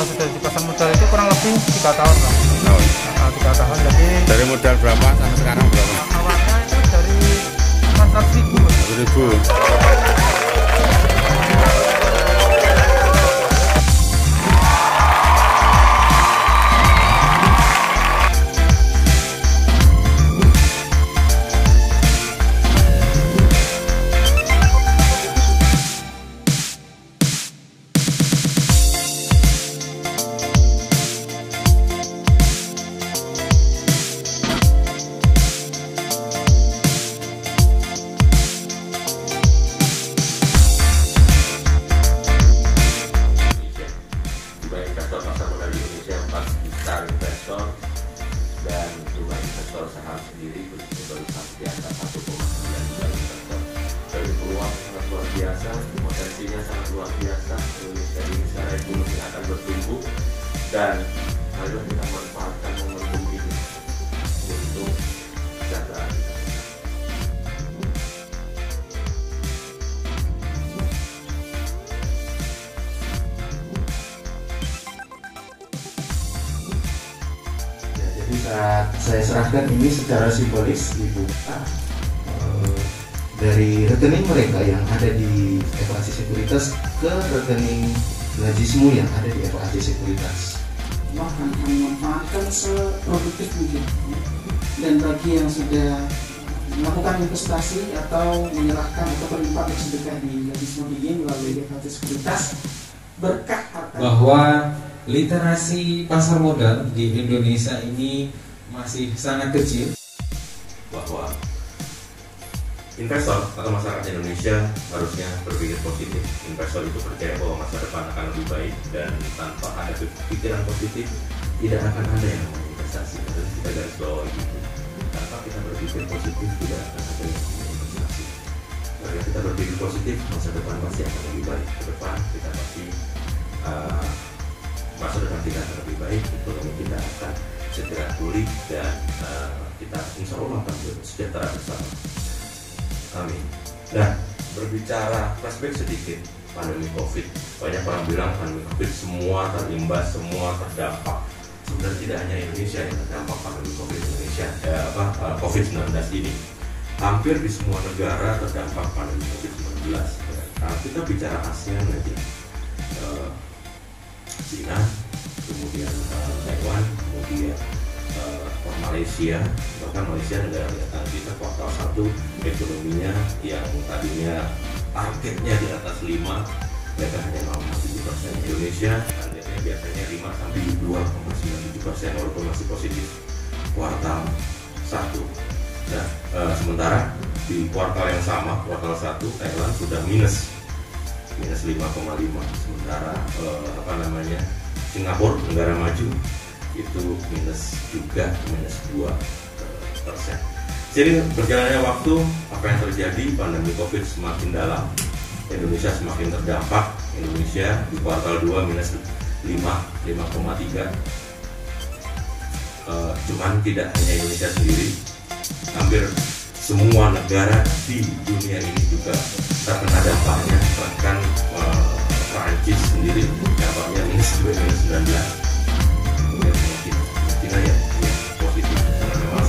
Sudah di pasar modal itu kurang lebih 3 tahun lah. 3 tahun. Jadi dari modal berapa sampai sekarang berapa? Awalnya itu dari 100.000. 1.000. Investor dan jumlah investor saham sendiri baru di angka 1,9 juta investor. Dari peluang sangat luar biasa, potensinya sangat luar biasa. Indonesia ini secara ekonomi akan bertumbuh dan harus kita manfaatkan momentum ini untuk kesejahteraan. Jadi saat saya serahkan ini secara simbolis dibuka dari rekening mereka yang ada di FAC Sekuritas ke rekening Lajismu yang ada di FAC Sekuritas. Akan memanfaatkan seproduktif mungkin. Dan bagi yang sudah melakukan investasi atau menyerahkan atau berlimpah bersedekah di Lajismu ini melalui FAC Sekuritas, berkah harta bahwa literasi pasar modal di Indonesia ini masih sangat kecil, bahwa investor atau masyarakat Indonesia harusnya berpikir positif. Investor itu percaya bahwa masa depan akan lebih baik dan tanpa ada pikiran positif tidak akan ada yang namanya investasi. Harus kita garis bawahi itu. Tanpa kita berpikir positif tidak akan ada yang namanya investasi. Karena kita berpikir positif, masa depan pasti akan lebih baik. Ke depan kita pasti masa depan kita akan lebih baik, ekonomi kita akan segera pulih dan kita insya Allah akan sejahtera bersama. Amin. Nah, berbicara flashback sedikit pandemi COVID, banyak orang bilang pandemi COVID semua terimbas, semua terdampak. Sebenarnya tidak hanya Indonesia yang terdampak pandemi COVID COVID-19 ini. Hampir di semua negara terdampak pandemi COVID-19. Nah, kita bicara ASEAN aja. China, kemudian Taiwan, kemudian Malaysia, bahkan Malaysia negara tetangga kita kuartal 1 ekonominya yang tadinya targetnya di atas 5, mereka hanya 0,7%. Indonesia targetnya biasanya 5 sampai 2,97% walaupun masih positif kuartal 1. Nah, sementara di kuartal yang sama, kuartal 1 Thailand sudah minus 5,5. Sementara Singapura, negara maju, itu minus 2%. Jadi berjalannya waktu, apa yang terjadi, pandemi COVID semakin dalam, Indonesia semakin terdampak. Indonesia di kuartal 2 minus 5,3. Cuman tidak hanya Indonesia sendiri, hampir semua negara di dunia ini juga terkena dampaknya. Bahkan Prancis sendiri dampaknya minus 19. Kemudian China ya positif karena memang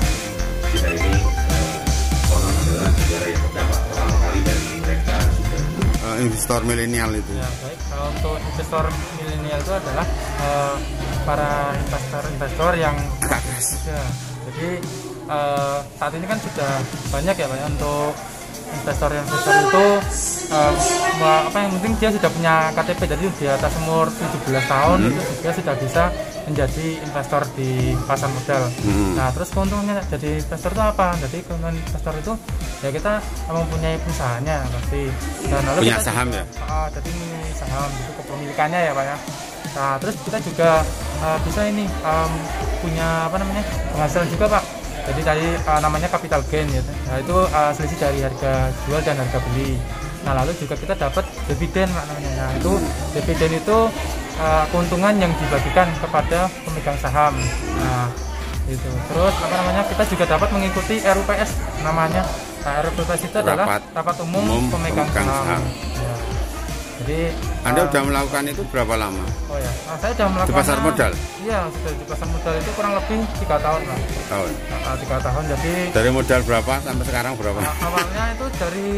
China ini konon adalah negara yang terdampak pertama kali dan mereka sudah Investor milenial itu. Ya, baik. Kalau untuk investor milenial itu adalah para investor yang ya, jadi saat ini kan sudah banyak ya Pak, untuk investor itu yang penting dia sudah punya KTP, jadi di atas umur 17 tahun itu dia sudah bisa menjadi investor di pasar modal. Nah, terus keuntungannya jadi investor itu apa? Jadi keuntungan investor itu ya kita mempunyai perusahaannya pasti. Dan lalu punya kita saham juga, ya? Jadi mempunyai saham itu kepemilikannya ya Pak ya. Nah, terus kita juga bisa ini punya penghasilan juga Pak. Jadi tadi namanya capital gain ya. Nah, itu selisih dari harga jual dan harga beli. Nah, lalu juga kita dapat dividen maknanya. Nah, itu dividen itu keuntungan yang dibagikan kepada pemegang saham. Nah, itu. Terus kita juga dapat mengikuti RUPS namanya. Nah, RUPS itu adalah rapat umum pemegang saham. Ya. Jadi Anda udah melakukan itu berapa lama? oh ya, saya sudah melakukan Di pasar modal? Iya, sudah di pasar modal itu kurang lebih 3 tahun lah. Tahun. 3 tahun. Jadi Dari modal berapa sampai sekarang berapa? awalnya itu dari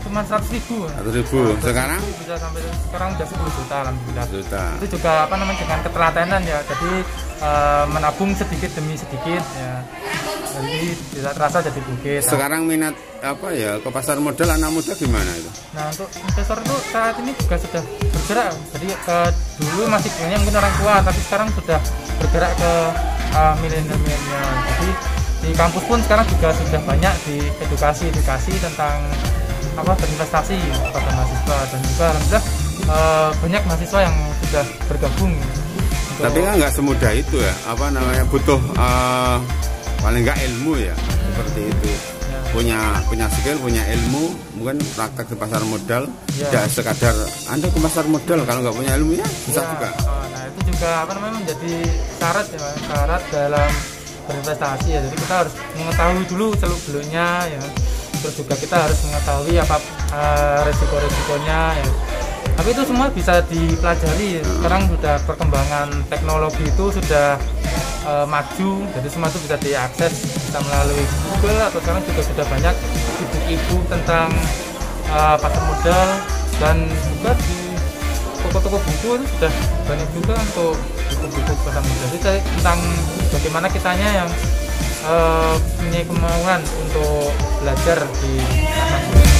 cuma 100.000. 100.000. Sekarang? Bisa sampai sekarang udah 10 juta alhamdulillah. Juta. Itu juga apa namanya dengan ketelatenan ya. Jadi menabung sedikit demi sedikit ya. Jadi tidak terasa jadi bukit. Sekarang minat apa ya ke pasar modal anak muda gimana itu? Nah untuk investor itu saat ini juga sudah bergerak. Jadi dulu masih banyak mungkin orang tua, tapi sekarang sudah bergerak ke milenial. Jadi di kampus pun sekarang juga sudah banyak di edukasi tentang apa berinvestasi pada mahasiswa, dan juga alhamdulillah banyak mahasiswa yang sudah bergabung. Tapi kan nggak semudah itu ya, apa namanya, butuh paling nggak ilmu ya, seperti itu. Punya skill, punya ilmu, mungkin praktek di pasar modal. Tidak sekadar Anda ke pasar modal, kalau nggak punya ilmu ya bisa juga. Nah itu juga apa namanya menjadi syarat ya, syarat dalam berinvestasi ya. Jadi kita harus mengetahui dulu seluk-beluknya ya. Terus juga kita harus mengetahui apa resiko-resikonya ya. Tapi itu semua bisa dipelajari. Sekarang sudah perkembangan teknologi itu sudah maju, jadi semua itu bisa diakses, bisa melalui Google, atau sekarang juga sudah banyak ibu-ibu tentang pasar modal, dan juga di toko-toko buku itu sudah banyak juga untuk buku-buku pasar modal. Jadi tentang bagaimana kitanya yang punya kemauan untuk belajar di pasar modal.